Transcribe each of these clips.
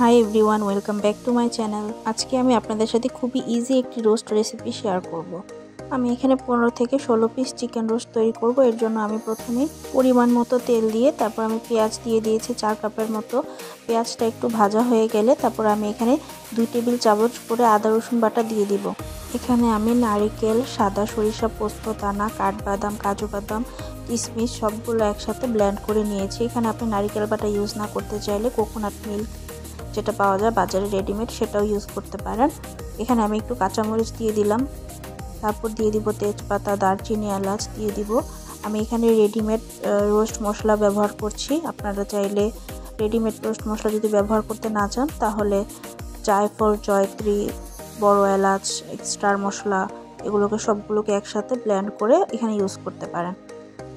Hi everyone, welcome back to my channel. আজকে আমি আপনাদের সাথে খুবই ইজি একটি রোস্ট রেসিপি শেয়ার করব। আমি এখানে 15 থেকে 16 পিস চিকেন রোস্ট তৈরি করব। এর জন্য আমি প্রথমে পরিমাণ মতো তেল দিয়ে তারপর আমি পেঁয়াজ দিয়ে দিয়েছি 4 কাপের মতো। পেঁয়াজটা একটু ভাজা হয়ে গেলে তারপর আমি এখানে 2 টেবিল চামচ করে আদা রসুন বাটা দিয়ে দিব। এখানে আমি নারকেল, সাদা সরিষা, পোস্ত দানা, কাঠবাদাম, কাজু বাদাম, কিশমিশ সবগুলো একসাথে ব্লেন্ড করে নিয়েছি। এখানে আপনি নারকেল বাটা ইউজ না করতে চাইলে কোকোনাট মিল্ক যেটা পাওয়া যায় বাজারে রেডিমেড সেটাও ইউজ করতে পারেন। এখানে আমি একটু কাঁচামরিচ দিয়ে দিলাম, তারপর দিয়ে দিব তেজপাতা, দারচিনি, এলাচ দিয়ে দিব। আমি এখানে রেডিমেড রোস্ট মশলা ব্যবহার করছি। আপনারা চাইলে রেডিমেড রোস্ট মশলা যদি ব্যবহার করতে না চান তাহলে জায়ফল, জয়ত্রী, বড় এলাচ, স্টার মশলা এগুলোকে সবগুলোকে একসাথে ব্লেন্ড করে এখানে ইউজ করতে পারেন।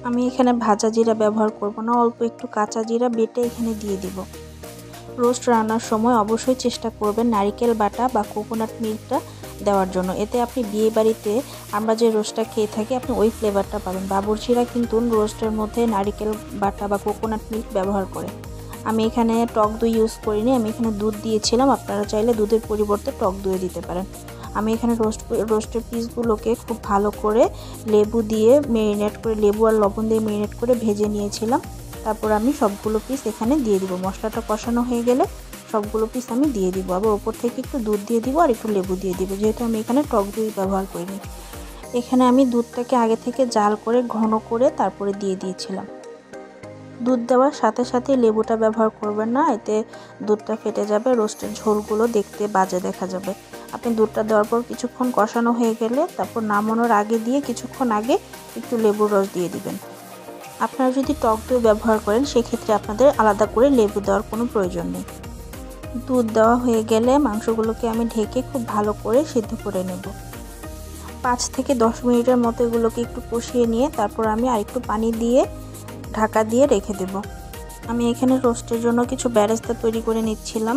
আমি এখানে ভাজা জিরা ব্যবহার করব না, অল্প একটু কাঁচা জিরা বেটে এখানে দিয়ে দিব। রোস্ট রান্নার সময় অবশ্যই চেষ্টা করবেন নারকেল বাটা বা কোকোনাট মিল্কটা দেওয়ার জন্য। এতে আপনি বিয়ে বাড়িতে আমরা যে রোস্টটা খেয়ে থাকি আপনি ওই ফ্লেভারটা পাবেন। বাবুর্চিরা কিন্তু রোস্টের মধ্যে নারকেল বাটা বা কোকোনাট মিল্ক ব্যবহার করে। আমি এখানে টক দই ইউজ করিনি, আমি এখানে দুধ দিয়েছিলাম। আপনারা চাইলে দুধের পরিবর্তে টক দই দিতে পারেন। আমি এখানে রোস্টের পিসগুলোকে খুব ভালো করে লেবু দিয়ে মেরিনেট করে, লেবু আর লবণ দিয়ে মেরিনেট করে ভেজে নিয়েছিলাম। তারপর আমি সবগুলো পিস এখানে দিয়ে দিব। মশলাটা কষানো হয়ে গেলে সবগুলো পিস আমি দিয়ে দিব। আবার ওপর থেকে একটু দুধ দিয়ে দিব আর একটু লেবু দিয়ে দিব, যেহেতু আমি এখানে টক দই ব্যবহার করিনি। এখানে আমি দুধটাকে আগে থেকে জাল করে ঘন করে তারপরে দিয়ে দিয়েছিলাম। দুধ দেওয়ার সাথে সাথে লেবুটা ব্যবহার করবেন না, এতে দুধটা ফেটে যাবে, রোস্টের ঝোলগুলো দেখতে বাজে দেখা যাবে। আপনি দুধটা দেওয়ার পর কিছুক্ষণ কষানো হয়ে গেলে তারপর নামানোর আগে দিয়ে কিছুক্ষণ আগে একটু লেবুর রস দিয়ে দিবেন। আপনারা যদি টক দই ব্যবহার করেন সেক্ষেত্রে আপনাদের আলাদা করে লেবু দেওয়ার কোনো প্রয়োজন নেই। দুধ দেওয়া হয়ে গেলে মাংসগুলোকে আমি ঢেকে খুব ভালো করে সিদ্ধ করে নেব। 5 থেকে 10 মিনিটের মতো এগুলোকে একটু কষিয়ে নিয়ে তারপর আমি আরেকটু পানি দিয়ে ঢাকা দিয়ে রেখে দেব। আমি এখানে রোস্টের জন্য কিছু বেরেস্তা তৈরি করে নিচ্ছিলাম।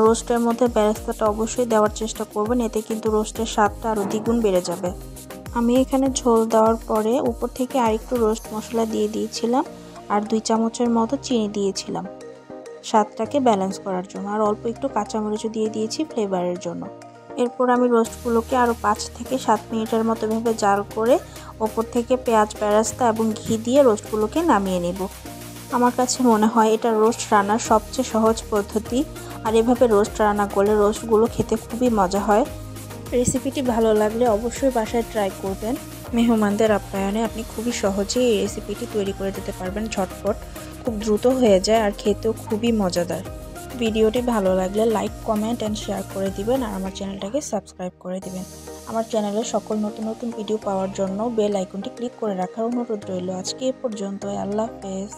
রোস্টের মধ্যে বেরেস্তাটা অবশ্যই দেওয়ার চেষ্টা করবেন, এতে কিন্তু রোস্টের স্বাদটা আরও দ্বিগুণ বেড়ে যাবে। আমি এখানে ঝোল দেওয়ার পরে উপর থেকে আরেকটু রোস্ট মশলা দিয়ে দিয়েছিলাম আর 2 চামচের মতো চিনি দিয়েছিলাম স্বাদটাকে ব্যালেন্স করার জন্য, আর অল্প একটু কাঁচামরিচও দিয়ে দিয়েছি ফ্লেভারের জন্য। এরপর আমি রোস্টগুলোকে আরও 5 থেকে 7 মিনিটের মতো এভাবে জাল করে ওপর থেকে পেঁয়াজ, বেরেস্তা এবং ঘি দিয়ে রোস্টগুলোকে নামিয়ে নেব। আমার কাছে মনে হয় এটা রোস্ট রান্নার সবচেয়ে সহজ পদ্ধতি, আর এভাবে রোস্ট রান্না করলে রোস্টগুলো খেতে খুবই মজা হয়। রেসিপিটি ভালো লাগলে অবশ্যই বাসায় ট্রাই করবেন। মেহমানদের আপ্যায়নে আপনি খুবই সহজেই এই রেসিপিটি তৈরি করে দিতে পারবেন। ঝটপট, খুব দ্রুত হয়ে যায় আর খেতেও খুবই মজাদার। ভিডিওটি ভালো লাগলে লাইক, কমেন্ট অ্যান্ড শেয়ার করে দিবেন আর আমার চ্যানেলটাকে সাবস্ক্রাইব করে দিবেন। আমার চ্যানেলের সকল নতুন নতুন ভিডিও পাওয়ার জন্য বেল আইকনটি ক্লিক করে রাখার অনুরোধ রইল। আজকে এ পর্যন্ত, আল্লাহ হাফেজ।